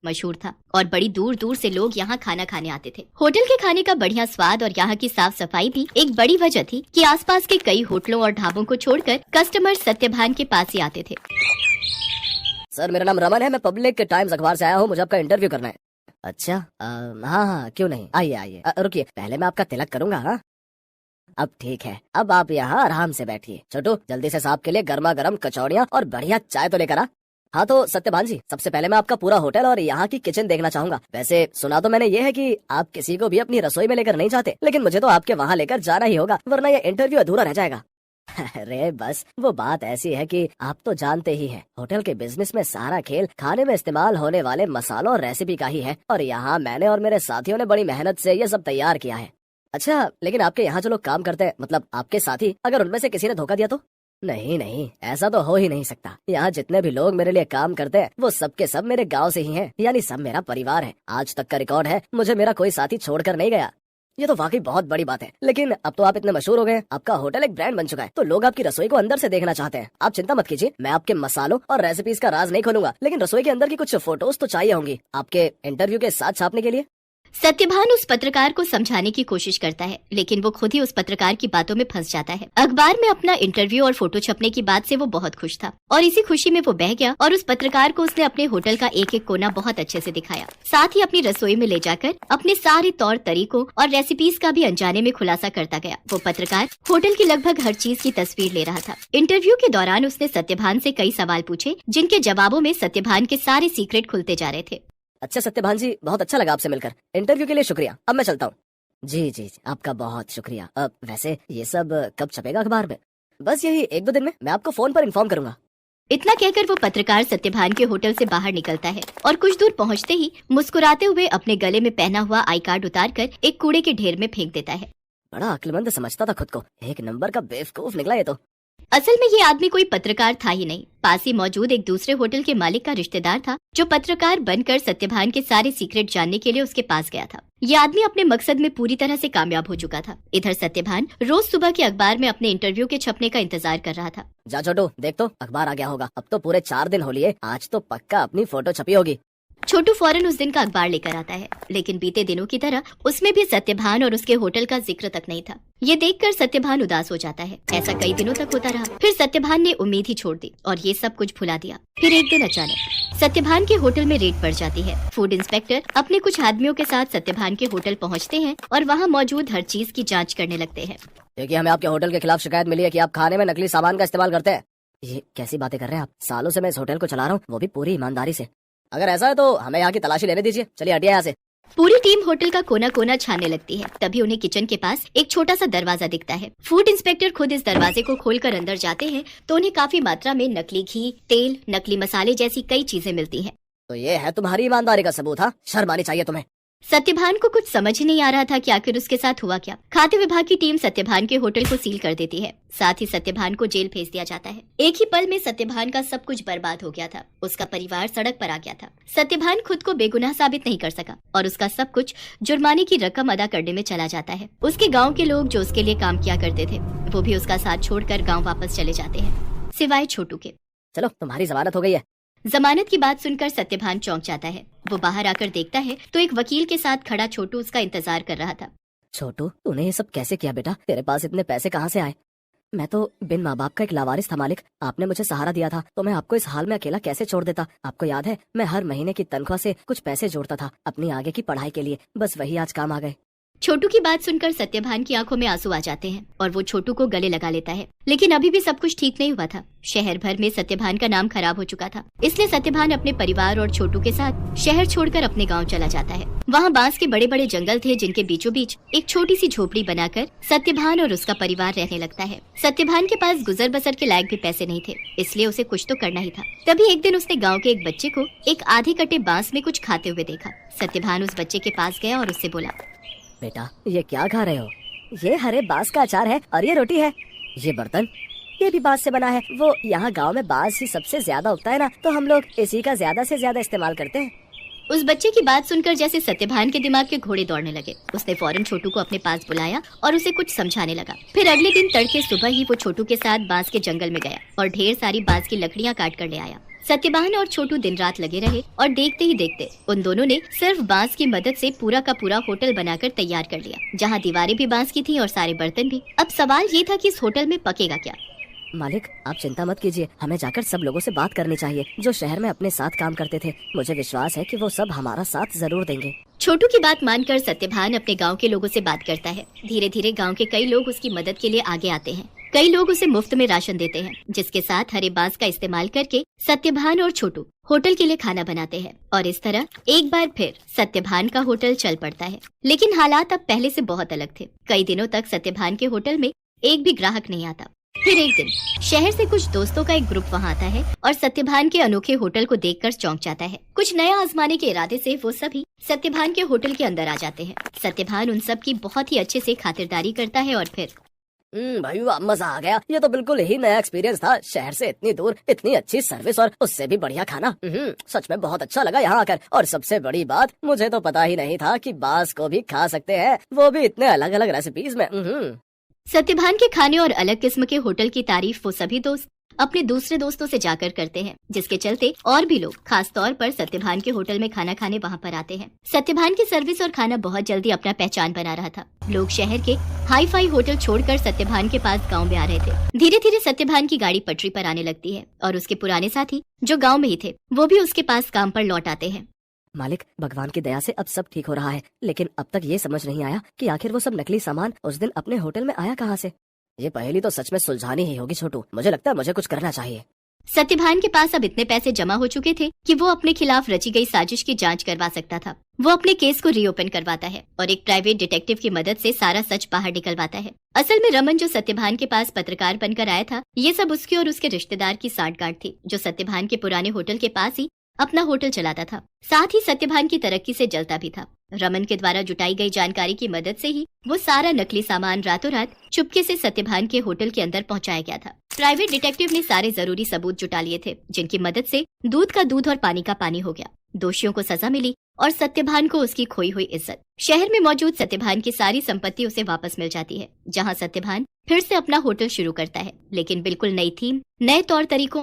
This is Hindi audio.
मशहूर था और बड़ी दूर दूर से लोग यहाँ खाना खाने आते थे। होटल के खाने का बढ़िया स्वाद और यहाँ की साफ सफाई भी एक बड़ी वजह थी कि आसपास के कई होटलों और ढाबों को छोड़कर कस्टमर सत्यभान के पास ही आते थे। सर, मेरा नाम रमन है, मैं पब्लिक टाइम्स अखबार से आया हूँ, मुझे आपका इंटरव्यू करना है। अच्छा, हाँ हाँ, क्यों नहीं, आइए आइए। रुकिए, पहले मैं आपका तिलक करूंगा। हाँ, अब ठीक है, अब आप यहाँ आराम से बैठिए। छोटू, जल्दी से साहब के लिए गर्मा गर्म कचौड़ियाँ और बढ़िया चाय तो लेकर आ। हाँ तो सत्यभान जी, सबसे पहले मैं आपका पूरा होटल और यहाँ की किचन देखना चाहूंगा। वैसे सुना तो मैंने ये है कि आप किसी को भी अपनी रसोई में लेकर नहीं जाते, लेकिन मुझे तो आपके वहाँ लेकर जाना ही होगा, वरना ये इंटरव्यू अधूरा रह जाएगा। अरे बस वो बात ऐसी है कि आप तो जानते ही हैं, होटल के बिजनेस में सारा खेल खाने में इस्तेमाल होने वाले मसालों और रेसिपी का ही है, और यहाँ मैंने और मेरे साथियों ने बड़ी मेहनत से ये सब तैयार किया है। अच्छा, लेकिन आपके यहाँ जो लोग काम करते हैं, मतलब आपके साथी, अगर उनमें से किसी ने धोखा दिया तो? नहीं नहीं, ऐसा तो हो ही नहीं सकता। यहाँ जितने भी लोग मेरे लिए काम करते हैं वो सबके सब मेरे गाँव से ही हैं, यानी सब मेरा परिवार है। आज तक का रिकॉर्ड है, मुझे मेरा कोई साथी छोड़कर नहीं गया। ये तो वाकई बहुत बड़ी बात है। लेकिन अब तो आप इतने मशहूर हो गए, आपका होटल एक ब्रांड बन चुका है, तो लोग आपकी रसोई को अंदर से देखना चाहते हैं। आप चिंता मत कीजिए, मैं आपके मसालों और रेसिपीज का राज नहीं खोलूंगा, लेकिन रसोई के अंदर की कुछ फोटोज तो चाहिए होंगी आपके इंटरव्यू के साथ छापने के लिए। सत्यभान उस पत्रकार को समझाने की कोशिश करता है, लेकिन वो खुद ही उस पत्रकार की बातों में फंस जाता है। अखबार में अपना इंटरव्यू और फोटो छपने की बात से वो बहुत खुश था और इसी खुशी में वो बह गया और उस पत्रकार को उसने अपने होटल का एक एक कोना बहुत अच्छे से दिखाया। साथ ही अपनी रसोई में ले जाकर अपने सारे तौर तरीकों और रेसिपीज का भी अनजाने में खुलासा करता गया। वो पत्रकार होटल की लगभग हर चीज की तस्वीर ले रहा था। इंटरव्यू के दौरान उसने सत्यभान से कई सवाल पूछे, जिनके जवाबों में सत्यभान के सारे सीक्रेट खुलते जा रहे थे। अच्छा सत्यभान जी, बहुत अच्छा लगा आपसे मिलकर। इंटरव्यू के लिए शुक्रिया, अब मैं चलता हूँ। जी जी, आपका बहुत शुक्रिया। वैसे ये सब कब छपेगा अखबार में? बस यही 1-2 दिन में, मैं आपको फोन पर इन्फॉर्म करूंगा। इतना कहकर वो पत्रकार सत्यभान के होटल से बाहर निकलता है और कुछ दूर पहुंचते ही मुस्कुराते हुए अपने गले में पहना हुआ आई कार्ड उतारकर एक कूड़े के ढेर में फेंक देता है। बड़ा अक्लमंद समझता था खुद को, एक नंबर का बेवकूफ निकला ये तो। असल में ये आदमी कोई पत्रकार था ही नहीं, पास ही मौजूद एक दूसरे होटल के मालिक का रिश्तेदार था, जो पत्रकार बनकर सत्यभान के सारे सीक्रेट जानने के लिए उसके पास गया था। ये आदमी अपने मकसद में पूरी तरह से कामयाब हो चुका था। इधर सत्यभान रोज सुबह के अखबार में अपने इंटरव्यू के छपने का इंतजार कर रहा था। जा छोटू, देख तो अखबार आ गया होगा। अब तो पूरे 4 दिन हो लिए, आज तो पक्का अपनी फोटो छपी होगी। छोटू फौरन उस दिन का अखबार लेकर आता है, लेकिन बीते दिनों की तरह उसमें भी सत्यभान और उसके होटल का जिक्र तक नहीं था। ये देखकर सत्यभान उदास हो जाता है। ऐसा कई दिनों तक होता रहा। फिर सत्यभान ने उम्मीद ही छोड़ दी और ये सब कुछ भुला दिया। फिर एक दिन अचानक सत्यभान के होटल में रेड पड़ जाती है। फूड इंस्पेक्टर अपने कुछ आदमियों के साथ सत्यभान के होटल पहुँचते हैं और वहाँ मौजूद हर चीज की जाँच करने लगते हैं। देखिए, हमें आपके होटल के खिलाफ शिकायत मिली है कि आप खाने में नकली सामान का इस्तेमाल करते हैं। ये कैसी बातें कर रहे हैं आप? सालों से मैं इस होटल को चला रहा हूँ, वो भी पूरी ईमानदारी से। अगर ऐसा है तो हमें यहाँ की तलाशी लेने दीजिए। चलिए हटिए यहाँ से। पूरी टीम होटल का कोना कोना छानने लगती है। तभी उन्हें किचन के पास एक छोटा सा दरवाजा दिखता है। फूड इंस्पेक्टर खुद इस दरवाजे को खोलकर अंदर जाते हैं तो उन्हें काफी मात्रा में नकली घी, तेल, नकली मसाले जैसी कई चीजें मिलती हैं। तो ये है तुम्हारी ईमानदारी का सबूत? हाँ, शर्म आनी चाहिए तुम्हें। सत्यभान को कुछ समझ ही नहीं आ रहा था कि आखिर उसके साथ हुआ क्या। खाद्य विभाग की टीम सत्यभान के होटल को सील कर देती है। साथ ही सत्यभान को जेल भेज दिया जाता है। एक ही पल में सत्यभान का सब कुछ बर्बाद हो गया था। उसका परिवार सड़क पर आ गया था। सत्यभान खुद को बेगुनाह साबित नहीं कर सका और उसका सब कुछ जुर्माने की रकम अदा करने में चला जाता है। उसके गाँव के लोग जो उसके लिए काम किया करते थे, वो भी उसका साथ छोड़कर गाँव वापस चले जाते हैं, सिवाय छोटू के। चलो, तुम्हारी जमानत हो गई है। जमानत की बात सुनकर सत्यभान चौंक जाता है। वो बाहर आकर देखता है तो एक वकील के साथ खड़ा छोटू उसका इंतजार कर रहा था। छोटू, तूने ये सब कैसे किया बेटा? तेरे पास इतने पैसे कहाँ से आए? मैं तो बिन माँ बाप का एक लावारिस था मालिक। आपने मुझे सहारा दिया था तो मैं आपको इस हाल में अकेला कैसे छोड़ देता? आपको याद है, मैं हर महीने की तनख्वाह से कुछ पैसे जोड़ता था अपनी आगे की पढ़ाई के लिए। बस वही आज काम आ गए। छोटू की बात सुनकर सत्यभान की आंखों में आंसू आ जाते हैं और वो छोटू को गले लगा लेता है। लेकिन अभी भी सब कुछ ठीक नहीं हुआ था। शहर भर में सत्यभान का नाम खराब हो चुका था। इसलिए सत्यभान अपने परिवार और छोटू के साथ शहर छोड़कर अपने गांव चला जाता है। वहाँ बांस के बड़े बड़े जंगल थे, जिनके बीचों बीच एक छोटी सी झोपड़ी बनाकर सत्यभान और उसका परिवार रहने लगता है। सत्यभान के पास गुजर बसर के लायक भी पैसे नहीं थे, इसलिए उसे कुछ तो करना ही था। तभी एक दिन उसने गाँव के एक बच्चे को एक आधे कटे बांस में कुछ खाते हुए देखा। सत्यभान उस बच्चे के पास गया और उससे बोला, बेटा, ये क्या खा रहे हो? ये हरे बांस का अचार है और ये रोटी है। ये बर्तन, ये भी बांस से बना है। वो यहाँ गांव में बांस ही सबसे ज्यादा उगता है ना, तो हम लोग इसी का ज्यादा से ज्यादा इस्तेमाल करते हैं। उस बच्चे की बात सुनकर जैसे सत्यभान के दिमाग के घोड़े दौड़ने लगे। उसने फौरन छोटू को अपने पास बुलाया और उसे कुछ समझाने लगा। फिर अगले दिन तड़के सुबह ही वो छोटू के साथ बांस के जंगल में गया और ढेर सारी बांस की लकड़ियाँ काट कर ले आया। सत्यभान और छोटू दिन रात लगे रहे और देखते ही देखते उन दोनों ने सिर्फ बांस की मदद से पूरा का पूरा होटल बनाकर तैयार कर लिया, जहाँ दीवारें भी बांस की थी और सारे बर्तन भी। अब सवाल ये था कि इस होटल में पकेगा क्या। मालिक, आप चिंता मत कीजिए, हमें जाकर सब लोगों से बात करनी चाहिए जो शहर में अपने साथ काम करते थे। मुझे विश्वास है कि वो सब हमारा साथ जरूर देंगे। छोटू की बात मानकर सत्यभान अपने गांव के लोगों से बात करता है। धीरे धीरे गांव के कई लोग उसकी मदद के लिए आगे आते हैं। कई लोग उसे मुफ्त में राशन देते हैं, जिसके साथ हरे बांस का इस्तेमाल करके सत्यभान और छोटू होटल के लिए खाना बनाते हैं। और इस तरह एक बार फिर सत्यभान का होटल चल पड़ता है। लेकिन हालात अब पहले से बहुत अलग थे। कई दिनों तक सत्यभान के होटल में एक भी ग्राहक नहीं आता। फिर एक दिन शहर से कुछ दोस्तों का एक ग्रुप वहाँ आता है और सत्यभान के अनोखे होटल को देखकर चौंक जाता है। कुछ नया आजमाने के इरादे से वो सभी सत्यभान के होटल के अंदर आ जाते हैं। सत्यभान उन सब की बहुत ही अच्छे से खातिरदारी करता है और फिर भाई वाह, मजा आ गया। ये तो बिल्कुल ही नया एक्सपीरियंस था। शहर से इतनी दूर इतनी अच्छी सर्विस और उससे भी बढ़िया खाना। सच में बहुत अच्छा लगा यहाँ आकर। और सबसे बड़ी बात, मुझे तो पता ही नहीं था कि बांस को भी खा सकते हैं, वो भी इतने अलग अलग रेसिपीज में। सत्यभान के खाने और अलग किस्म के होटल की तारीफ वो सभी दोस्त अपने दूसरे दोस्तों से जाकर करते हैं, जिसके चलते और भी लोग खास तौर पर सत्यभान के होटल में खाना खाने वहाँ पर आते हैं। सत्यभान की सर्विस और खाना बहुत जल्दी अपना पहचान बना रहा था। लोग शहर के हाई फाई होटल छोड़कर सत्यभान के पास गांव में आ रहे थे। धीरे धीरे सत्यभान की गाड़ी पटरी पर आने लगती है और उसके पुराने साथी जो गाँव में ही थे वो भी उसके पास काम पर लौट आते हैं। मालिक, भगवान की दया से अब सब ठीक हो रहा है, लेकिन अब तक ये समझ नहीं आया कि आखिर वो सब नकली सामान उस दिन अपने होटल में आया कहाँ से। ये पहेली तो सच में सुलझानी ही होगी छोटू। मुझे लगता है मुझे कुछ करना चाहिए। सत्यभान के पास अब इतने पैसे जमा हो चुके थे कि वो अपने खिलाफ रची गई साजिश की जांच करवा सकता था। वो अपने केस को रीओपन करवाता है और एक प्राइवेट डिटेक्टिव की मदद से सारा सच बाहर निकलवाता है। असल में रमन जो सत्यभान के पास पत्रकार बनकर आया था, ये सब उसके और उसके रिश्तेदार की सांठगांठ थी, जो सत्यभान के पुराने होटल के पास ही अपना होटल चलाता था। साथ ही सत्यभान की तरक्की से जलता भी था। रमन के द्वारा जुटाई गई जानकारी की मदद से ही वो सारा नकली सामान रातों रात चुपके से सत्यभान के होटल के अंदर पहुंचाया गया था। प्राइवेट डिटेक्टिव ने सारे जरूरी सबूत जुटा लिए थे, जिनकी मदद से दूध का दूध और पानी का पानी हो गया। दोषियों को सजा मिली और सत्यभान को उसकी खोई हुई इज्जत। शहर में मौजूद सत्यभान की सारी संपत्ति उसे वापस मिल जाती है, जहाँ सत्यभान फिर से अपना होटल शुरू करता है, लेकिन बिल्कुल नई थीम, नए तौर तरीकों